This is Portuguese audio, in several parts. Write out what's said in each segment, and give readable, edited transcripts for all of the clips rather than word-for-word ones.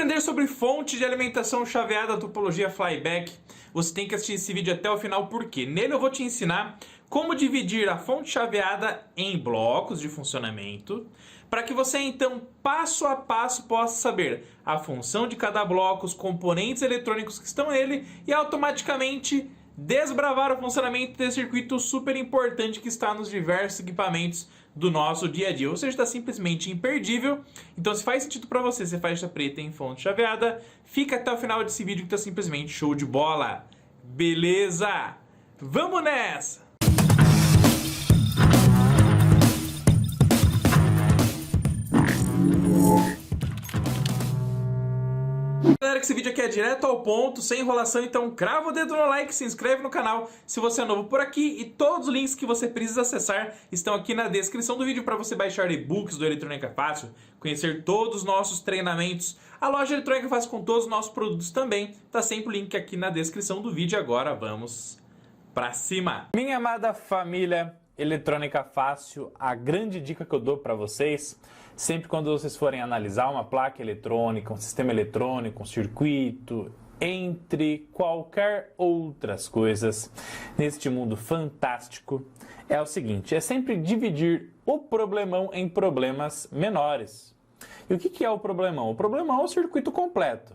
aprender sobre fonte de alimentação chaveada topologia flyback, você tem que assistir esse vídeo até o final, porque nele eu vou te ensinar como dividir a fonte chaveada em blocos de funcionamento, para que você então, passo a passo, possa saber a função de cada bloco, os componentes eletrônicos que estão nele e automaticamente desbravar o funcionamento desse circuito super importante que está nos diversos equipamentos do nosso dia a dia. Ou seja, está simplesmente imperdível. Então, se faz sentido para você ser faixa preta em fonte chaveada, fica até o final desse vídeo que está simplesmente show de bola. Beleza? Vamos nessa! Galera, que esse vídeo aqui é direto ao ponto, sem enrolação, então crava o dedo no like, se inscreve no canal se você é novo por aqui e todos os links que você precisa acessar estão aqui na descrição do vídeo para você baixar e-books do Eletrônica Fácil, conhecer todos os nossos treinamentos, a loja Eletrônica Fácil com todos os nossos produtos também, tá sempre o link aqui na descrição do vídeo. Agora vamos pra cima! Minha amada família Eletrônica Fácil, a grande dica que eu dou para vocês, sempre quando vocês forem analisar uma placa eletrônica, um sistema eletrônico, um circuito, entre qualquer outras coisas neste mundo fantástico, é o seguinte, é sempre dividir o problemão em problemas menores. E o que é o problemão? O problemão é o circuito completo.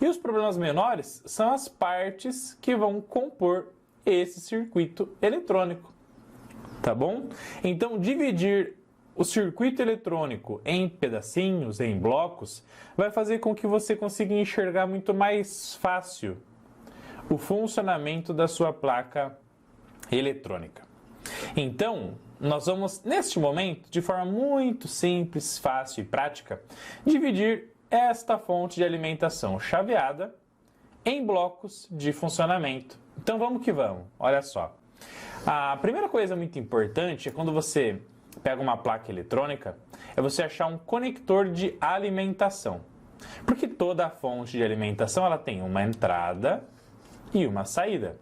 E os problemas menores são as partes que vão compor esse circuito eletrônico. Tá bom? Então, dividir o circuito eletrônico em pedacinhos, em blocos, vai fazer com que você consiga enxergar muito mais fácil o funcionamento da sua placa eletrônica. Então, nós vamos, neste momento, de forma muito simples, fácil e prática, dividir esta fonte de alimentação chaveada em blocos de funcionamento. Então, vamos que vamos. Olha só. A primeira coisa muito importante é quando você pega uma placa eletrônica, é você achar um conector de alimentação. Porque toda a fonte de alimentação ela tem uma entrada e uma saída.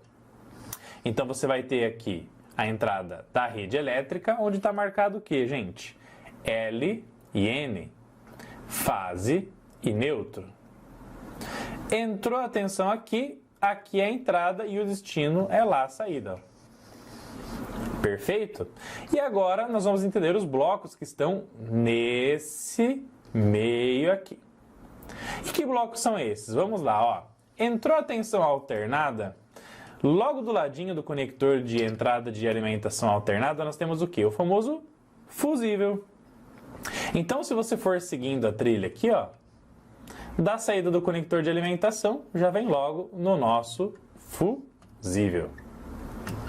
Então você vai ter aqui a entrada da rede elétrica, onde está marcado o que, gente? L e N, fase e neutro. Entrou a tensão aqui, aqui é a entrada e o destino é lá a saída. Perfeito? E agora nós vamos entender os blocos que estão nesse meio aqui. E que blocos são esses? Vamos lá, ó. Entrou a tensão alternada, logo do ladinho do conector de entrada de alimentação alternada, nós temos o quê? O famoso fusível. Então, se você for seguindo a trilha aqui, ó, da saída do conector de alimentação, já vem logo no nosso fusível.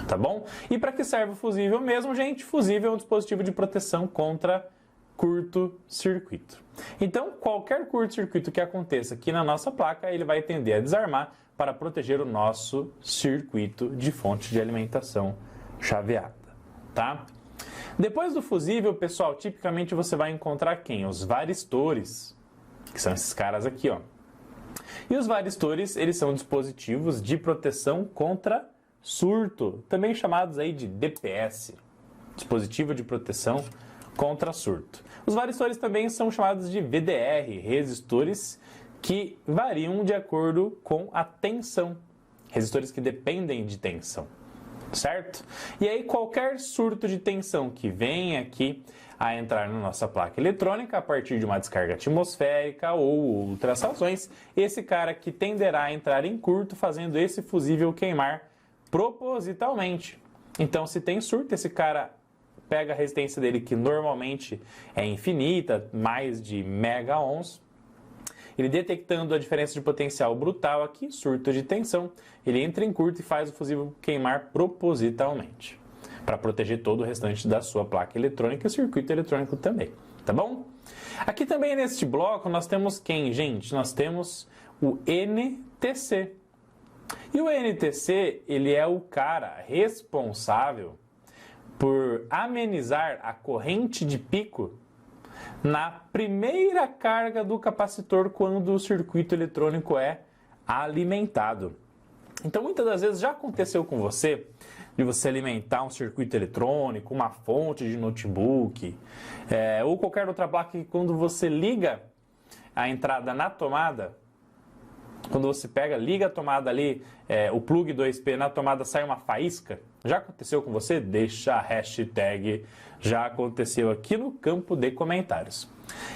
Tá bom? E para que serve o fusível mesmo, gente? Fusível é um dispositivo de proteção contra curto-circuito. Então, qualquer curto-circuito que aconteça aqui na nossa placa, ele vai tender a desarmar para proteger o nosso circuito de fonte de alimentação chaveada, tá? Depois do fusível, pessoal, tipicamente você vai encontrar quem? Os varistores, que são esses caras aqui, ó. E os varistores, eles são dispositivos de proteção contra surto, também chamados aí de DPS, dispositivo de proteção contra surto. Os varistores também são chamados de VDR, resistores que variam de acordo com a tensão, resistores que dependem de tensão, certo? E aí qualquer surto de tensão que vem aqui a entrar na nossa placa eletrônica a partir de uma descarga atmosférica ou outras razões, esse cara que tenderá a entrar em curto fazendo esse fusível queimar propositalmente. Então, se tem surto, esse cara pega a resistência dele, que normalmente é infinita, mais de mega-ohms, ele detectando a diferença de potencial brutal aqui, surto de tensão, ele entra em curto e faz o fusível queimar propositalmente, para proteger todo o restante da sua placa eletrônica e o circuito eletrônico também, tá bom? Aqui também neste bloco nós temos quem, gente? Nós temos o NTC. E o NTC, ele é o cara responsável por amenizar a corrente de pico na primeira carga do capacitor quando o circuito eletrônico é alimentado. Então, muitas das vezes já aconteceu com você de você alimentar um circuito eletrônico, uma fonte de notebook, ou qualquer outra placa que quando você liga, a entrada na tomada, quando você pega, liga a tomada ali, o plug 2P na tomada, sai uma faísca. Já aconteceu com você? Deixa a hashtag já aconteceu aqui no campo de comentários.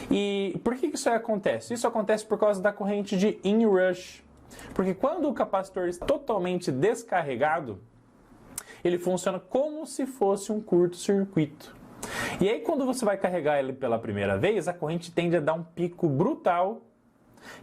E por que isso acontece? Isso acontece por causa da corrente de inrush. Porque quando o capacitor está totalmente descarregado, ele funciona como se fosse um curto-circuito. E aí quando você vai carregar ele pela primeira vez, a corrente tende a dar um pico brutal.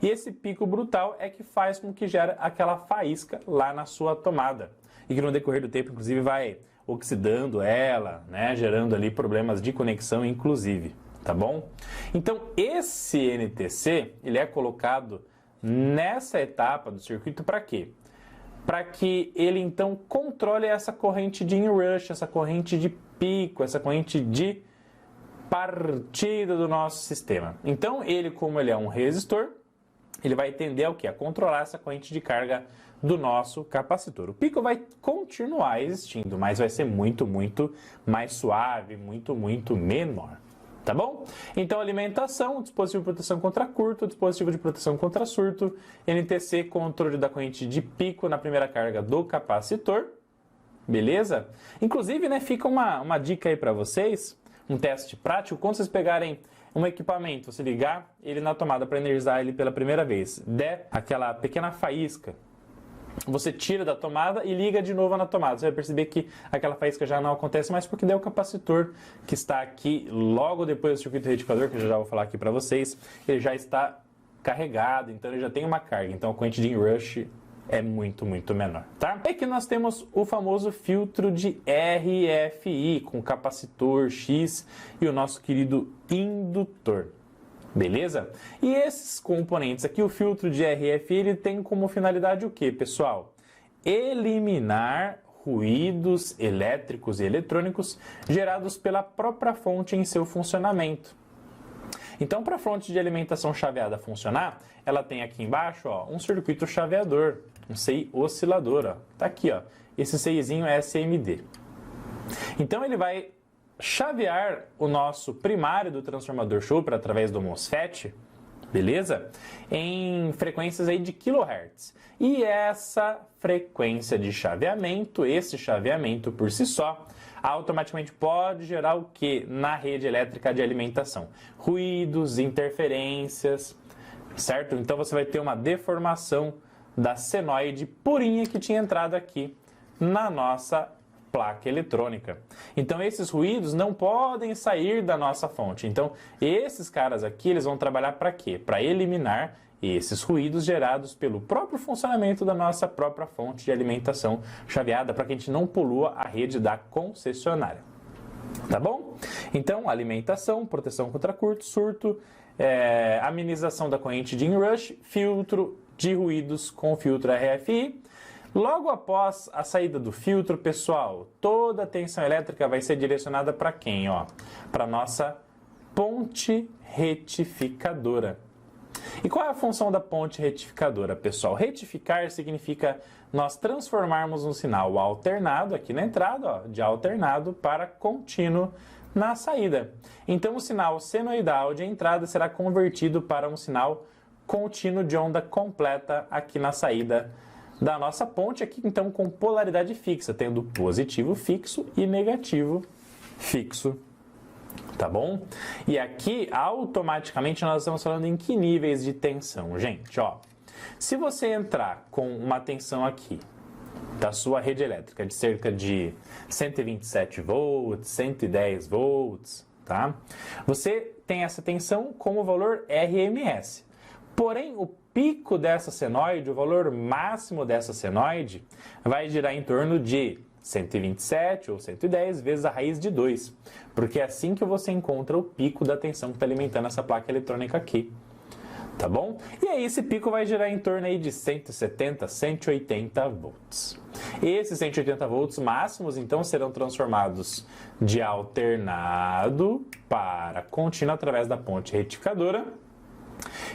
E esse pico brutal é que faz com que gere aquela faísca lá na sua tomada. E que no decorrer do tempo, inclusive, vai oxidando ela, né? Gerando ali problemas de conexão, inclusive. Tá bom? Então, esse NTC, ele é colocado nessa etapa do circuito para quê? Para que ele, então, controle essa corrente de inrush, essa corrente de pico, essa corrente de partida do nosso sistema. Então, ele, como ele é um resistor, ele vai tender ao quê? A controlar essa corrente de carga do nosso capacitor. O pico vai continuar existindo, mas vai ser muito, muito mais suave, muito, muito menor. Tá bom? Então, alimentação, dispositivo de proteção contra curto, dispositivo de proteção contra surto, NTC, controle da corrente de pico na primeira carga do capacitor. Beleza? Inclusive, né, fica uma dica aí para vocês, um teste prático, quando vocês pegarem um equipamento, você ligar ele na tomada para energizar ele pela primeira vez, der aquela pequena faísca, você tira da tomada e liga de novo na tomada. Você vai perceber que aquela faísca já não acontece mais porque daí o capacitor que está aqui logo depois do circuito retificador, que eu já vou falar aqui para vocês, ele já está carregado, então ele já tem uma carga. Então a corrente de inrush é muito, muito menor, tá? E aqui nós temos o famoso filtro de RFI com capacitor X e o nosso querido indutor. Beleza? E esses componentes aqui, o filtro de RFI, ele tem como finalidade o que, pessoal? Eliminar ruídos elétricos e eletrônicos gerados pela própria fonte em seu funcionamento. Então, para a fonte de alimentação chaveada funcionar, ela tem aqui embaixo, ó, um circuito chaveador, um SEI oscilador, ó. Tá aqui, ó. Esse SEIzinho é SMD. Então, ele vai chavear o nosso primário do transformador Chopra através do MOSFET, beleza? Em frequências aí de kHz. E essa frequência de chaveamento, esse chaveamento por si só, automaticamente pode gerar o que na rede elétrica de alimentação? Ruídos, interferências, certo? Então você vai ter uma deformação da senoide purinha que tinha entrado aqui na nossa placa eletrônica. Então esses ruídos não podem sair da nossa fonte. Então esses caras aqui, eles vão trabalhar para quê? Para eliminar esses ruídos gerados pelo próprio funcionamento da nossa própria fonte de alimentação chaveada, para que a gente não polua a rede da concessionária. Tá bom? Então, alimentação, proteção contra curto, surto, amenização da corrente de inrush, filtro de ruídos com filtro RFI. Logo após a saída do filtro, pessoal, toda a tensão elétrica vai ser direcionada para quem? Para a nossa ponte retificadora. E qual é a função da ponte retificadora, pessoal? Retificar significa nós transformarmos um sinal alternado aqui na entrada, de alternado para contínuo na saída. Então o sinal senoidal de entrada será convertido para um sinal contínuo de onda completa aqui na saída da nossa ponte, aqui então com polaridade fixa, tendo positivo fixo e negativo fixo. Tá bom? E aqui, automaticamente, nós estamos falando em que níveis de tensão, gente, ó. Se você entrar com uma tensão aqui da sua rede elétrica de cerca de 127 volts, 110 volts, tá? Você tem essa tensão como valor RMS. Porém, o pico dessa senoide, o valor máximo dessa senoide, vai girar em torno de 127 ou 110 vezes a raiz de 2, porque é assim que você encontra o pico da tensão que está alimentando essa placa eletrônica aqui, tá bom? E aí esse pico vai girar em torno aí de 170, 180 volts. Esses 180 volts máximos, então, serão transformados de alternado para contínuo através da ponte retificadora.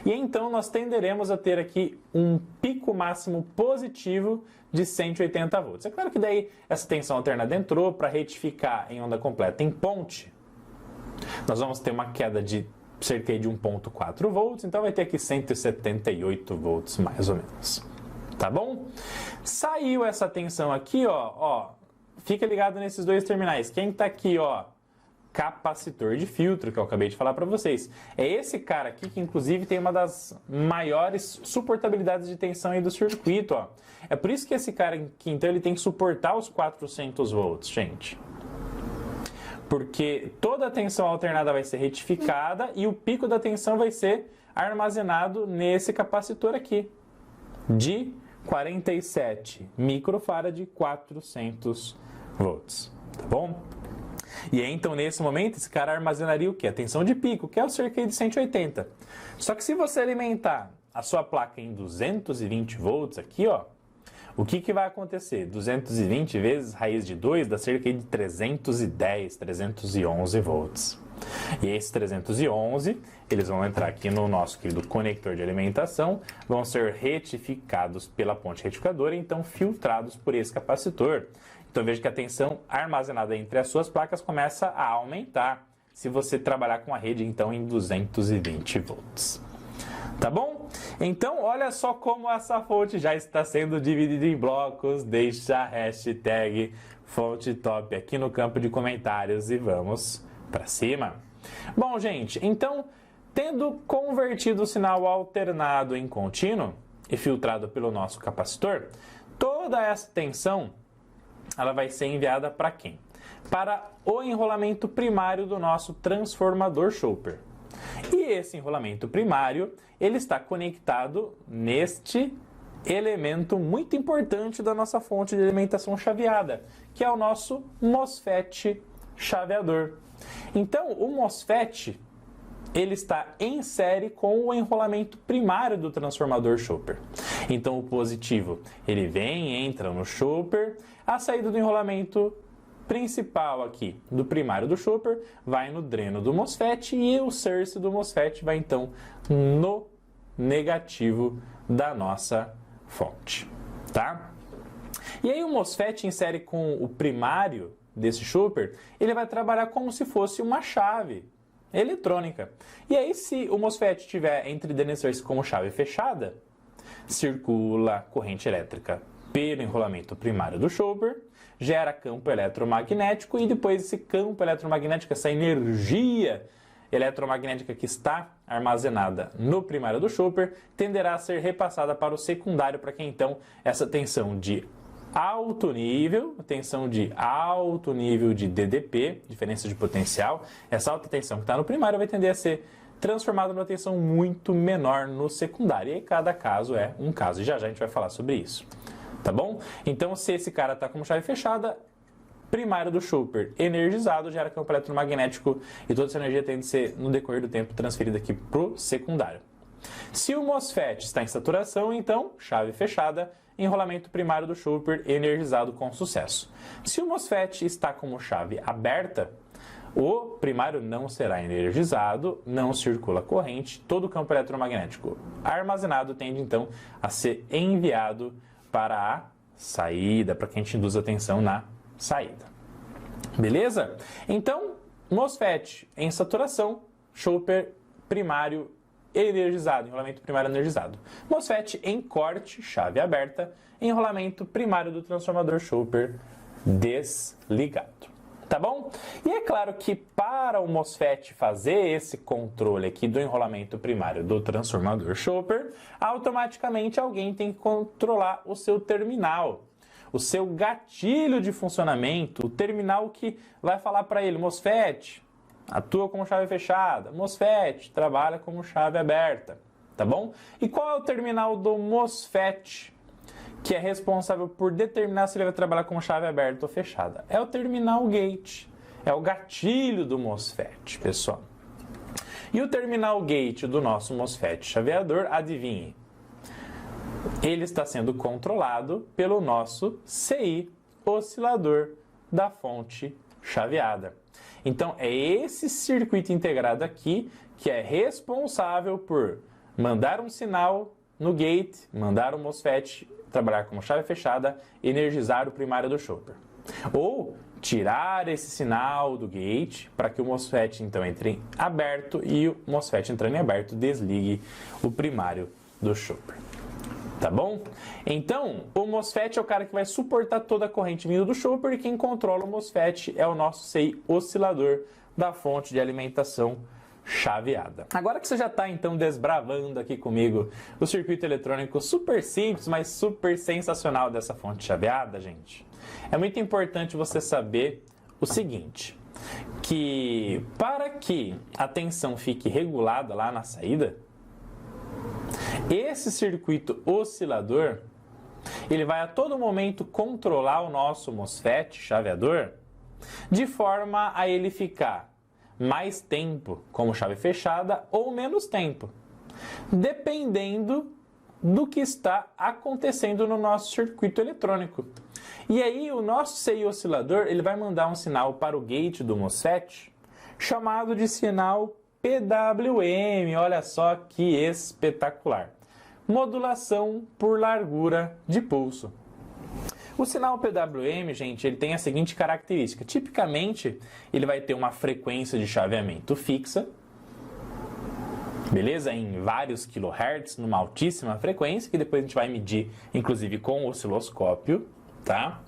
E então nós tenderemos a ter aqui um pico máximo positivo de 180 volts. É claro que daí essa tensão alternada entrou para retificar em onda completa em ponte. Nós vamos ter uma queda de cerca de 1.4 volts, então vai ter aqui 178 volts mais ou menos. Tá bom? Saiu essa tensão aqui, ó, fica ligado nesses dois terminais. Quem tá aqui, ó, capacitor de filtro, que eu acabei de falar para vocês. É esse cara aqui que, inclusive, tem uma das maiores suportabilidades de tensão aí do circuito, ó. É por isso que esse cara aqui, então, ele tem que suportar os 400 volts, gente. Porque toda a tensão alternada vai ser retificada e o pico da tensão vai ser armazenado nesse capacitor aqui, de 47 microfarad, 400 volts, tá bom? E aí, então, nesse momento, esse cara armazenaria o quê? A tensão de pico, que é o cerca de 180. Só que se você alimentar a sua placa em 220 volts aqui, ó, o que vai acontecer? 220 vezes raiz de 2 dá cerca de 310, 311 volts. E esses 311, eles vão entrar aqui no nosso querido conector de alimentação, vão ser retificados pela ponte retificadora e então filtrados por esse capacitor. Então veja que a tensão armazenada entre as suas placas começa a aumentar se você trabalhar com a rede então em 220 volts. Tá bom? Então olha só como essa fonte já está sendo dividida em blocos. Deixa a hashtag fonte top aqui no campo de comentários e vamos para cima. Bom, gente, então tendo convertido o sinal alternado em contínuo e filtrado pelo nosso capacitor, toda essa tensão ela vai ser enviada para quem? Para o enrolamento primário do nosso transformador Chopper. E esse enrolamento primário, ele está conectado neste elemento muito importante da nossa fonte de alimentação chaveada, que é o nosso MOSFET chaveador. Então, o MOSFET, ele está em série com o enrolamento primário do transformador Chopper. Então, o positivo, ele vem, entra no Chopper, a saída do enrolamento principal aqui do primário do Chopper vai no dreno do MOSFET e o source do MOSFET vai então no negativo da nossa fonte, tá? E aí o MOSFET em série com o primário desse Chopper, ele vai trabalhar como se fosse uma chave eletrônica. E aí se o MOSFET tiver entre dreno e source como chave fechada, circula corrente elétrica pelo enrolamento primário do Chopper, gera campo eletromagnético e depois esse campo eletromagnético, essa energia eletromagnética que está armazenada no primário do Chopper, tenderá a ser repassada para o secundário, para que então essa tensão de alto nível de DDP, diferença de potencial, essa alta tensão que está no primário vai tender a ser transformada numa tensão muito menor no secundário. E aí cada caso é um caso, e já a gente vai falar sobre isso. Tá bom? Então, se esse cara está com chave fechada, primário do Chopper energizado, gera campo eletromagnético e toda essa energia tende a ser, no decorrer do tempo, transferida aqui para o secundário. Se o MOSFET está em saturação, então, chave fechada, enrolamento primário do Chopper energizado com sucesso. Se o MOSFET está como chave aberta, o primário não será energizado, não circula corrente, todo o campo eletromagnético armazenado tende, então, a ser enviado para a saída, para que a gente induza a tensão na saída. Beleza? Então, MOSFET em saturação, Chopper primário energizado, enrolamento primário energizado. MOSFET em corte, chave aberta, enrolamento primário do transformador Chopper desligado. Tá bom? E é claro que para o MOSFET fazer esse controle aqui do enrolamento primário do transformador Chopper, automaticamente alguém tem que controlar o seu terminal, o seu gatilho de funcionamento, o terminal que vai falar para ele, MOSFET, atua como chave fechada, MOSFET, trabalha como chave aberta, tá bom? E qual é o terminal do MOSFET que é responsável por determinar se ele vai trabalhar com chave aberta ou fechada? É o terminal gate, é o gatilho do MOSFET, pessoal. E o terminal gate do nosso MOSFET chaveador, adivinhe, ele está sendo controlado pelo nosso CI, oscilador da fonte chaveada. Então, é esse circuito integrado aqui que é responsável por mandar um sinal no gate, mandar o MOSFET trabalhar como chave fechada, energizar o primário do Chopper. Ou tirar esse sinal do gate para que o MOSFET então entre em aberto e o MOSFET entrando em aberto desligue o primário do chopper. Tá bom? Então, o MOSFET é o cara que vai suportar toda a corrente vindo do chopper e quem controla o MOSFET é o nosso CI oscilador da fonte de alimentação chaveada. Agora que você já está então desbravando aqui comigo o circuito eletrônico super simples, mas super sensacional dessa fonte chaveada, gente, é muito importante você saber o seguinte, que para que a tensão fique regulada lá na saída, esse circuito oscilador, ele vai a todo momento controlar o nosso MOSFET chaveador de forma a ele ficar mais tempo como chave fechada ou menos tempo, dependendo do que está acontecendo no nosso circuito eletrônico. E aí o nosso CI oscilador ele vai mandar um sinal para o gate do MOSFET chamado de sinal PWM. Olha só que espetacular! Modulação por largura de pulso. O sinal PWM, gente, ele tem a seguinte característica. Tipicamente, ele vai ter uma frequência de chaveamento fixa, beleza? Em vários kHz, numa altíssima frequência, que depois a gente vai medir, inclusive, com o osciloscópio, tá?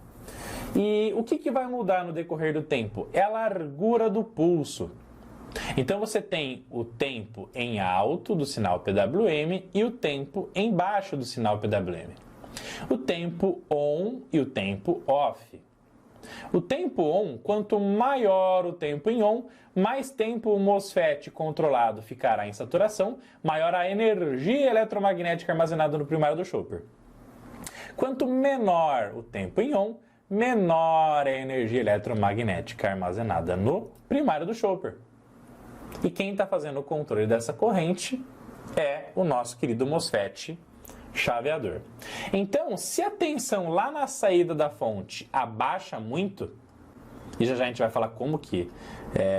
E o que vai mudar no decorrer do tempo? É a largura do pulso. Então, você tem o tempo em alto do sinal PWM e o tempo em baixo do sinal PWM. O tempo on e o tempo off. O tempo on, quanto maior o tempo em on, mais tempo o MOSFET controlado ficará em saturação, maior a energia eletromagnética armazenada no primário do chopper. Quanto menor o tempo em on, menor é a energia eletromagnética armazenada no primário do chopper. E quem está fazendo o controle dessa corrente é o nosso querido MOSFET chaveador. Então, se a tensão lá na saída da fonte abaixa muito, e já a gente vai falar como que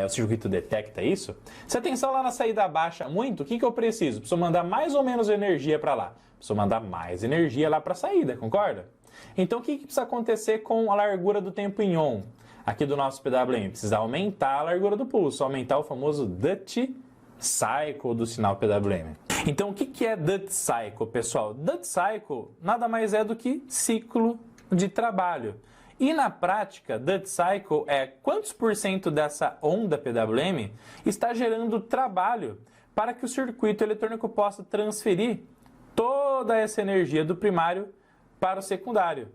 o circuito detecta isso, se a tensão lá na saída abaixa muito, o que eu preciso? Preciso mandar mais ou menos energia para lá. Preciso mandar mais energia lá para a saída, concorda? Então, o que precisa acontecer com a largura do tempo em on? Aqui do nosso PWM, precisa aumentar a largura do pulso, aumentar o famoso duty cycle do sinal PWM. Então, o que é duty cycle, pessoal? Duty cycle nada mais é do que ciclo de trabalho. E na prática, duty cycle é quantos por cento dessa onda PWM está gerando trabalho para que o circuito eletrônico possa transferir toda essa energia do primário para o secundário.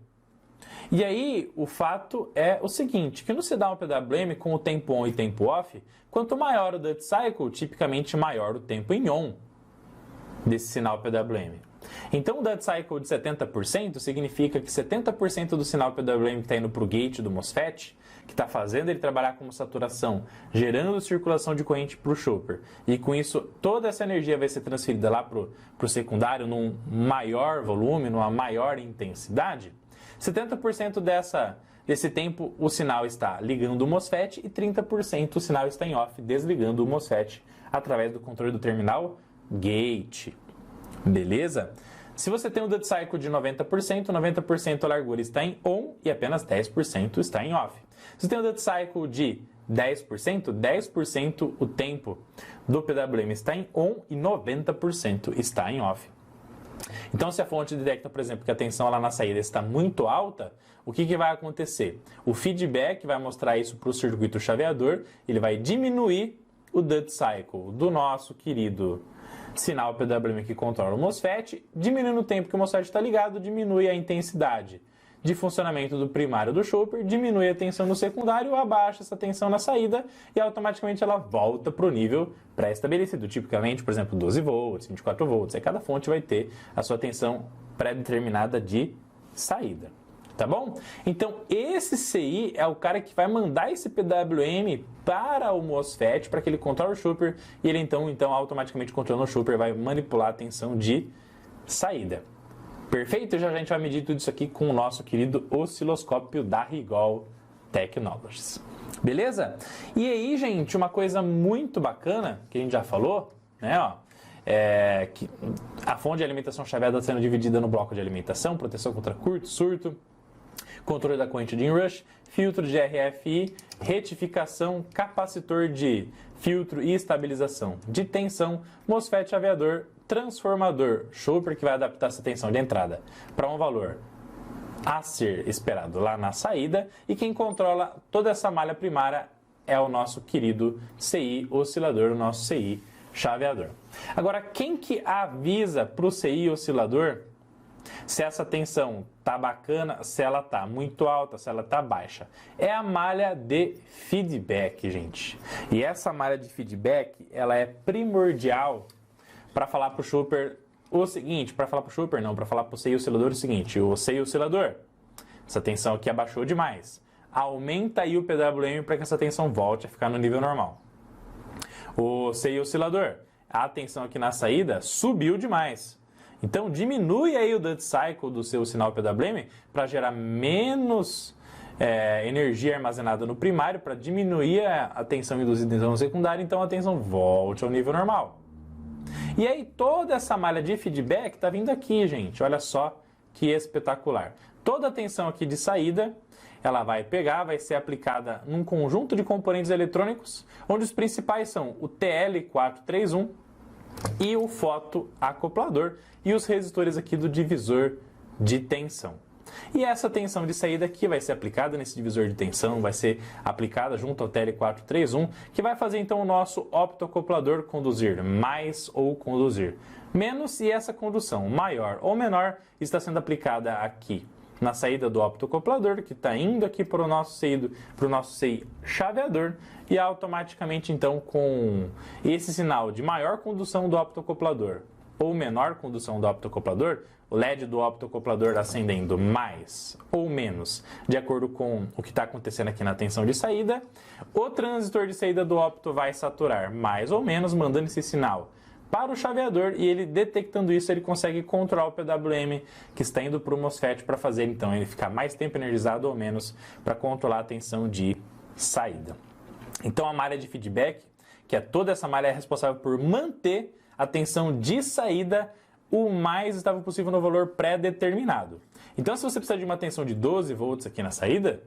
E aí, o fato é o seguinte, que no sinal PWM, com o tempo on e tempo off, quanto maior o duty cycle, tipicamente maior o tempo em on desse sinal PWM. Então, o duty cycle de 70% significa que 70% do sinal PWM que está indo para o gate do MOSFET, que está fazendo ele trabalhar como saturação, gerando circulação de corrente para o chopper, e com isso toda essa energia vai ser transferida lá para o secundário num maior volume, numa maior intensidade, 70% desse tempo o sinal está ligando o MOSFET e 30% o sinal está em off, desligando o MOSFET através do controle do terminal gate. Beleza? Se você tem um duty cycle de 90% a largura está em on e apenas 10% está em off. Se você tem um duty cycle de 10% o tempo do PWM está em on e 90% está em off. Então, se a fonte detecta, por exemplo, que a tensão lá na saída está muito alta, o que vai acontecer? O feedback vai mostrar isso para o circuito chaveador, ele vai diminuir o duty cycle do nosso querido sinal PWM que controla o MOSFET, diminuindo o tempo que o MOSFET está ligado, diminui a intensidade de funcionamento do primário do chopper, diminui a tensão no secundário, abaixa essa tensão na saída e automaticamente ela volta para o nível pré-estabelecido, tipicamente, por exemplo, 12 volts, 24 volts, aí cada fonte vai ter a sua tensão pré-determinada de saída, tá bom? Então, esse CI é o cara que vai mandar esse PWM para o MOSFET, para que ele controle o chopper, e ele então automaticamente controlando o chopper, vai manipular a tensão de saída. Perfeito? Já a gente vai medir tudo isso aqui com o nosso querido osciloscópio da Rigol Technologies. Beleza? E aí, gente, uma coisa muito bacana, que a gente já falou, né, ó, que a fonte de alimentação chaveada está sendo dividida no bloco de alimentação, proteção contra curto, surto, controle da corrente de inrush, filtro de RFI, retificação, capacitor de filtro e estabilização de tensão, MOSFET chaveador, transformador, chopper que vai adaptar essa tensão de entrada para um valor a ser esperado lá na saída, e quem controla toda essa malha primária é o nosso querido CI oscilador, o nosso CI chaveador. Agora, quem que avisa para o CI oscilador se essa tensão tá bacana, se ela tá muito alta, se ela tá baixa? É a malha de feedback, gente. E essa malha de feedback, ela é primordial para falar para o chopper o seguinte, para falar para o chopper não, para falar para o CI oscilador o seguinte: o CI oscilador, essa tensão aqui abaixou demais. Aumenta aí o PWM para que essa tensão volte a ficar no nível normal. O CI oscilador, a tensão aqui na saída subiu demais. Então diminui aí o duty cycle do seu sinal PWM para gerar menos energia armazenada no primário, para diminuir a tensão induzida no secundário, então a tensão volte ao nível normal. E aí toda essa malha de feedback está vindo aqui, gente. Olha só que espetacular. Toda a tensão aqui de saída, ela vai pegar, vai ser aplicada num conjunto de componentes eletrônicos, onde os principais são o TL431 e o fotoacoplador e os resistores aqui do divisor de tensão. E essa tensão de saída aqui vai ser aplicada nesse divisor de tensão, vai ser aplicada junto ao TL431, que vai fazer então o nosso optoacoplador conduzir mais ou conduzir menos, e essa condução maior ou menor está sendo aplicada aqui na saída do optoacoplador, que está indo aqui para o nosso CI chaveador, e automaticamente então com esse sinal de maior condução do optoacoplador ou menor condução do optoacoplador, o LED do optoacoplador acendendo mais ou menos, de acordo com o que está acontecendo aqui na tensão de saída, o transistor de saída do opto vai saturar mais ou menos, mandando esse sinal para o chaveador, e ele detectando isso, ele consegue controlar o PWM que está indo para o MOSFET para fazer então ele ficar mais tempo energizado ou menos, para controlar a tensão de saída. Então a malha de feedback, que é toda essa malha, é responsável por manter a tensão de saída o mais estável possível no valor pré-determinado. Então, se você precisar de uma tensão de 12 volts aqui na saída,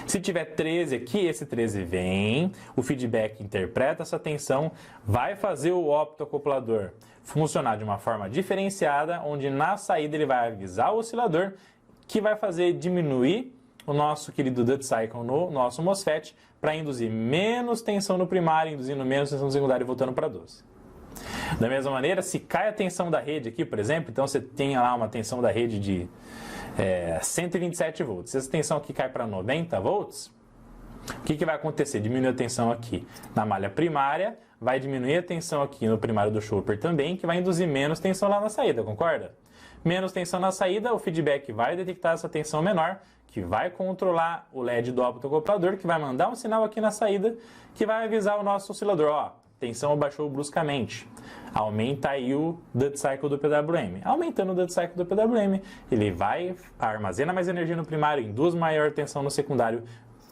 se tiver 13 aqui, esse 13 vem, o feedback interpreta essa tensão, vai fazer o optoacoplador funcionar de uma forma diferenciada, onde na saída ele vai avisar o oscilador, que vai fazer diminuir o nosso querido duty cycle no nosso MOSFET, para induzir menos tensão no primário, induzindo menos tensão no secundário e voltando para 12. Da mesma maneira, se cai a tensão da rede aqui, por exemplo, então você tem lá uma tensão da rede de 127 volts. Se essa tensão aqui cai para 90 volts, o que vai acontecer? Diminui a tensão aqui na malha primária, vai diminuir a tensão aqui no primário do chopper também, que vai induzir menos tensão lá na saída, concorda? Menos tensão na saída, o feedback vai detectar essa tensão menor, que vai controlar o LED do optoacoplador, que vai mandar um sinal aqui na saída, que vai avisar o nosso oscilador, ó, tensão abaixou bruscamente, aumenta aí o duty cycle do PWM. Aumentando o duty cycle do PWM, ele vai armazena mais energia no primário, induz maior tensão no secundário,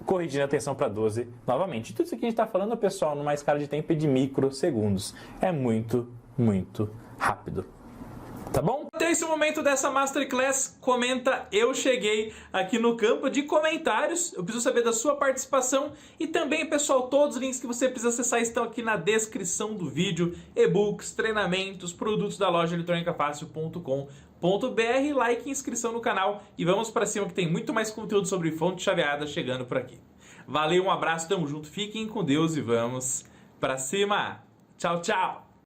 corrigindo a tensão para 12 novamente. Tudo isso aqui a gente está falando, pessoal, numa escala de tempo de microsegundos. É muito, muito rápido. Tá bom? Até esse momento dessa Masterclass, comenta eu cheguei aqui no campo de comentários. Eu preciso saber da sua participação. E também, pessoal, todos os links que você precisa acessar estão aqui na descrição do vídeo. E-books, treinamentos, produtos da loja eletronicafácil.com.br, like e inscrição no canal. E vamos para cima que tem muito mais conteúdo sobre fonte chaveada chegando por aqui. Valeu, um abraço, tamo junto, fiquem com Deus e vamos para cima. Tchau, tchau!